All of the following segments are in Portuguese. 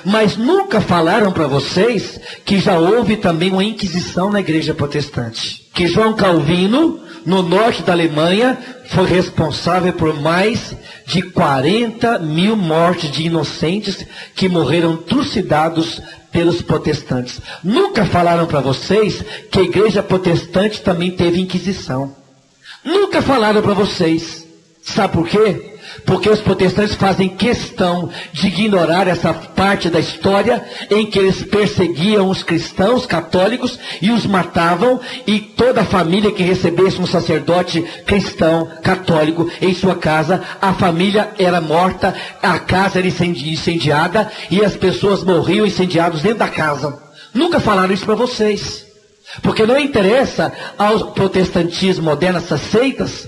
Mas nunca falaram para vocês que já houve também uma inquisição na igreja protestante. Que João Calvino, no norte da Alemanha, foi responsável por mais de 40 mil mortes de inocentes que morreram trucidados pelos protestantes. Nunca falaram para vocês que a igreja protestante também teve inquisição. Nunca falaram para vocês. Sabe por quê? Porque os protestantes fazem questão de ignorar essa parte da história em que eles perseguiam os cristãos católicos e os matavam, e toda a família que recebesse um sacerdote cristão católico em sua casa, a família era morta, a casa era incendiada e as pessoas morriam incendiadas dentro da casa. Nunca falaram isso para vocês, porque não interessa ao protestantismo moderno, essas seitas.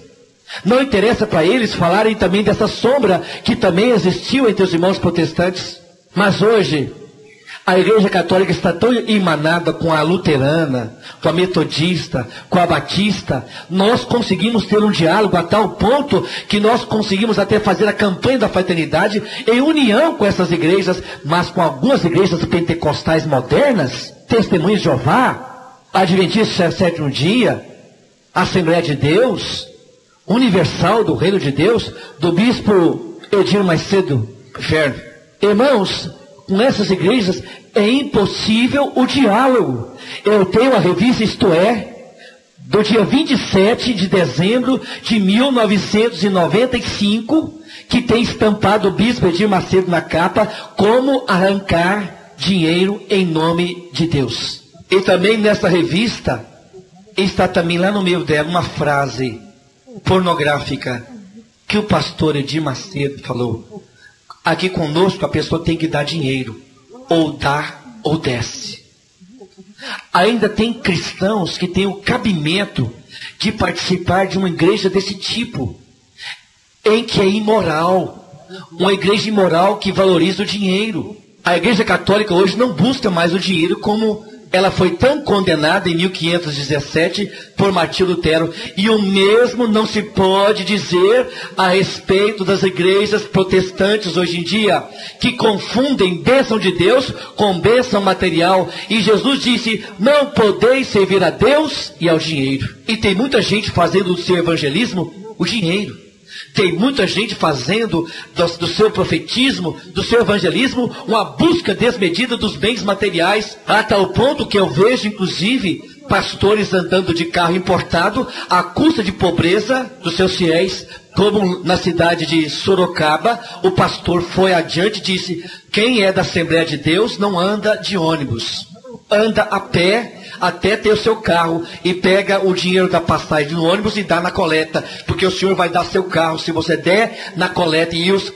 Não interessa para eles falarem também dessa sombra que também existiu entre os irmãos protestantes. Mas hoje, a igreja católica está tão emanada com a luterana, com a metodista, com a batista. Nós conseguimos ter um diálogo a tal ponto que nós conseguimos até fazer a campanha da fraternidade em união com essas igrejas, mas com algumas igrejas pentecostais modernas, Testemunhas de Jeová, Adventistas do Sétimo Dia, Assembleia de Deus, Universal do Reino de Deus, do bispo Edir Macedo Ferro. Irmãos, com essas igrejas é impossível o diálogo. Eu tenho a revista Isto É, do dia 27 de dezembro de 1995, que tem estampado o bispo Edir Macedo na capa, como arrancar dinheiro em nome de Deus. E também nessa revista está também lá no meio dela uma frase pornográfica que o pastor Edir Macedo falou: aqui conosco a pessoa tem que dar dinheiro, ou dá ou desce. Ainda tem cristãos que têm o cabimento de participar de uma igreja desse tipo, em que é imoral, uma igreja imoral que valoriza o dinheiro. A igreja católica hoje não busca mais o dinheiro como ela foi tão condenada em 1517 por Martinho Lutero. E o mesmo não se pode dizer a respeito das igrejas protestantes hoje em dia, que confundem bênção de Deus com bênção material. E Jesus disse: não podeis servir a Deus e ao dinheiro. E tem muita gente fazendo do seu evangelismo o dinheiro. Tem muita gente fazendo do seu profetismo, do seu evangelismo, uma busca desmedida dos bens materiais, a tal ponto que eu vejo, inclusive, pastores andando de carro importado à custa de pobreza dos seus fiéis, como na cidade de Sorocaba. O pastor foi adiante e disse: quem é da Assembleia de Deus não anda de ônibus, anda a pé até ter o seu carro, e pega o dinheiro da passagem no ônibus e dá na coleta, porque o Senhor vai dar seu carro se você der na coleta. E os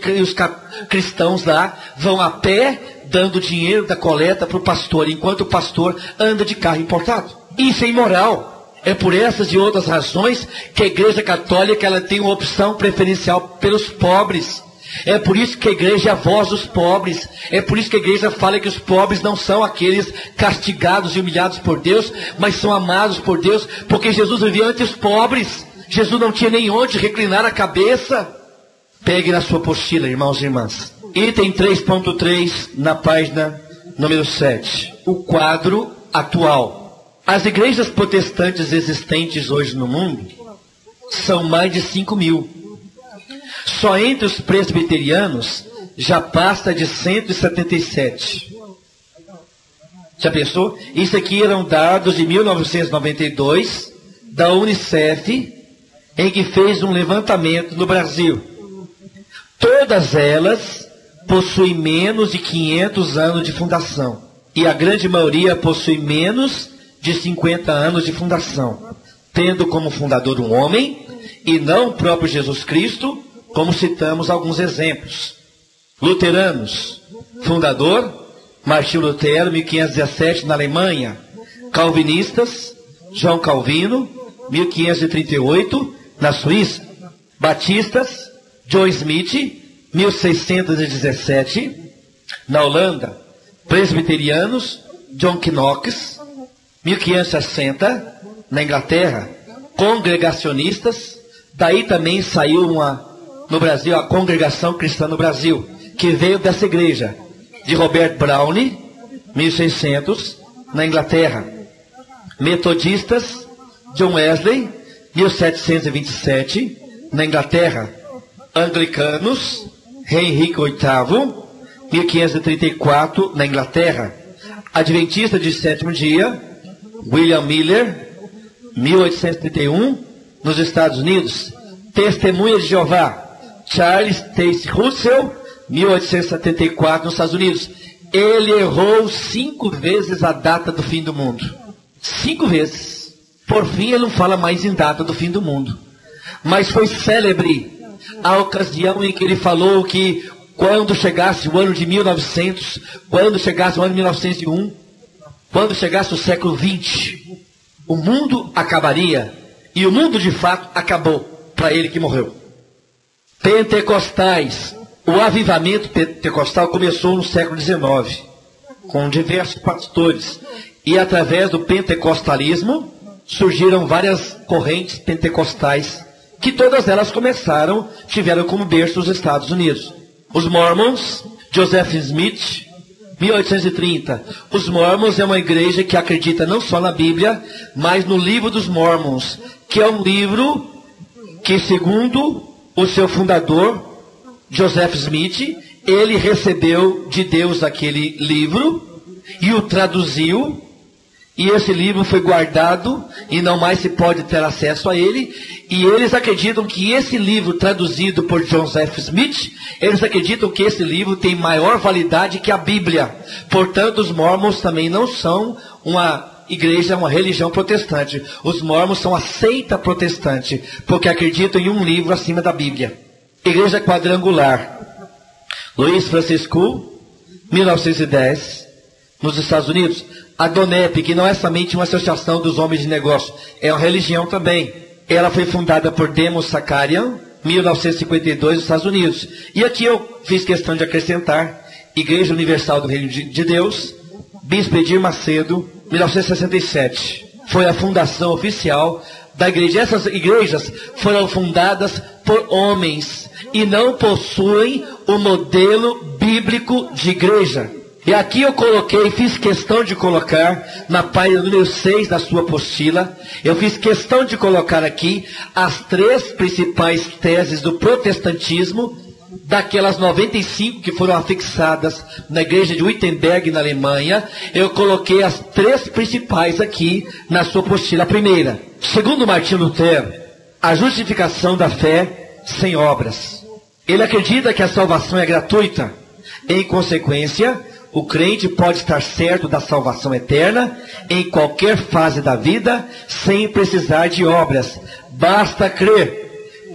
cristãos lá vão a pé dando dinheiro da coleta para o pastor, enquanto o pastor anda de carro importado. Isso é imoral. É por essas e outras razões que a igreja católica ela tem uma opção preferencial pelos pobres. É por isso que a igreja é a voz dos pobres. É por isso que a igreja fala que os pobres não são aqueles castigados e humilhados por Deus, mas são amados por Deus, porque Jesus vivia entre os pobres. Jesus não tinha nem onde reclinar a cabeça. Pegue na sua apostila, irmãos e irmãs. Item 3.3, na página número 7. O quadro atual. As igrejas protestantes existentes hoje no mundo são mais de 5 mil. Só entre os presbiterianos já passa de 177. Já pensou? Isso aqui eram dados de 1992 da Unicef, em que fez um levantamento no Brasil. Todas elas possuem menos de 500 anos de fundação. E a grande maioria possui menos de 50 anos de fundação, tendo como fundador um homem e não o próprio Jesus Cristo, como citamos alguns exemplos. Luteranos, fundador, Martinho Lutero, 1517, na Alemanha. Calvinistas, João Calvino, 1538, na Suíça. Batistas, John Smith, 1617, na Holanda. Presbiterianos, John Knox, 1560, na Inglaterra. Congregacionistas, daí também saiu no Brasil, a Congregação Cristã no Brasil, que veio dessa igreja. de Robert Browne, 1600, na Inglaterra. Metodistas, John Wesley, 1727, na Inglaterra. Anglicanos, Rei Henrique VIII, 1534, na Inglaterra. Adventista de sétimo dia, William Miller, 1831, nos Estados Unidos. Testemunha de Jeová, Charles Taze Russell, 1874, nos Estados Unidos. Ele errou 5 vezes a data do fim do mundo. 5 vezes. Por fim, ele não fala mais em data do fim do mundo. Mas foi célebre a ocasião em que ele falou que quando chegasse o ano de 1900, quando chegasse o ano de 1901, quando chegasse o século XX, o mundo acabaria. E o mundo de fato acabou para ele que morreu. Pentecostais. O avivamento pentecostal começou no século XIX, com diversos pastores. E através do pentecostalismo surgiram várias correntes pentecostais, que todas elas tiveram como berço os Estados Unidos. Os Mormons, Joseph Smith, 1830. Os Mormons é uma igreja que acredita não só na Bíblia, mas no livro dos Mormons, que é um livro que, segundo o seu fundador, Joseph Smith, ele recebeu de Deus aquele livro e o traduziu, e esse livro foi guardado e não mais se pode ter acesso a ele. E eles acreditam que esse livro traduzido por Joseph Smith, eles acreditam que esse livro tem maior validade que a Bíblia. Portanto, os Mormons também não são uma igreja, uma religião protestante. Os Mormons são a seita protestante, porque acreditam em um livro acima da Bíblia. Igreja Quadrangular, Luiz Francisco, 1910, nos Estados Unidos. A DONEP, que não é somente uma associação dos homens de negócio, é uma religião também. Ela foi fundada por Demos Sakarian, 1952, nos Estados Unidos. E aqui eu fiz questão de acrescentar Igreja Universal do Reino de Deus, Bispo Edir Macedo, 1967. Foi a fundação oficial da igreja. Essas igrejas foram fundadas por homens e não possuem o modelo bíblico de igreja. E aqui eu fiz questão de colocar na página número 6 da sua apostila, eu fiz questão de colocar aqui as 3 principais teses do protestantismo, daquelas 95 que foram afixadas na igreja de Wittenberg, na Alemanha. Eu coloquei as 3 principais aqui na sua apostila. A primeira, segundo Martinho Lutero, a justificação da fé sem obras. Ele acredita que a salvação é gratuita. Em consequência, o crente pode estar certo da salvação eterna em qualquer fase da vida, sem precisar de obras. Basta crer.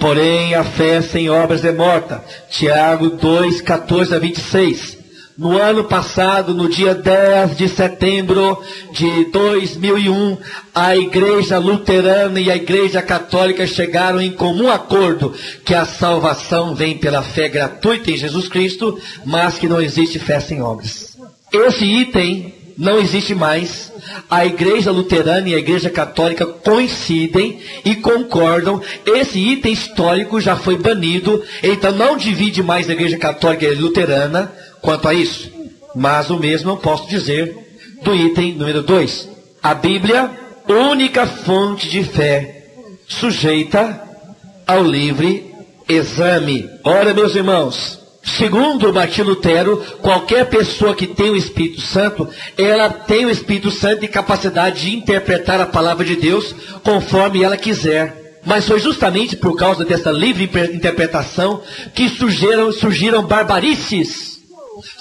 Porém, a fé sem obras é morta. Tiago 2, 14 a 26. No ano passado, no dia 10 de setembro de 2001, a Igreja Luterana e a Igreja Católica chegaram em comum acordo que a salvação vem pela fé gratuita em Jesus Cristo, mas que não existe fé sem obras. Esse item não existe mais. A Igreja Luterana e a Igreja Católica coincidem e concordam. Esse item histórico já foi banido, então não divide mais a Igreja Católica e a Luterana quanto a isso. Mas o mesmo eu posso dizer do item número 2. A Bíblia, única fonte de fé, sujeita ao livre exame. Ora, meus irmãos, segundo Martinho Lutero, qualquer pessoa que tem o Espírito Santo, ela tem o Espírito Santo e capacidade de interpretar a palavra de Deus conforme ela quiser. Mas foi justamente por causa dessa livre interpretação que surgiram barbarices,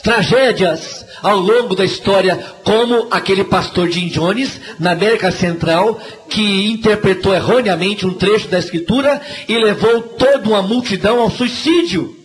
tragédias ao longo da história, como aquele pastor Jim Jones, na América Central, que interpretou erroneamente um trecho da Escritura e levou toda uma multidão ao suicídio.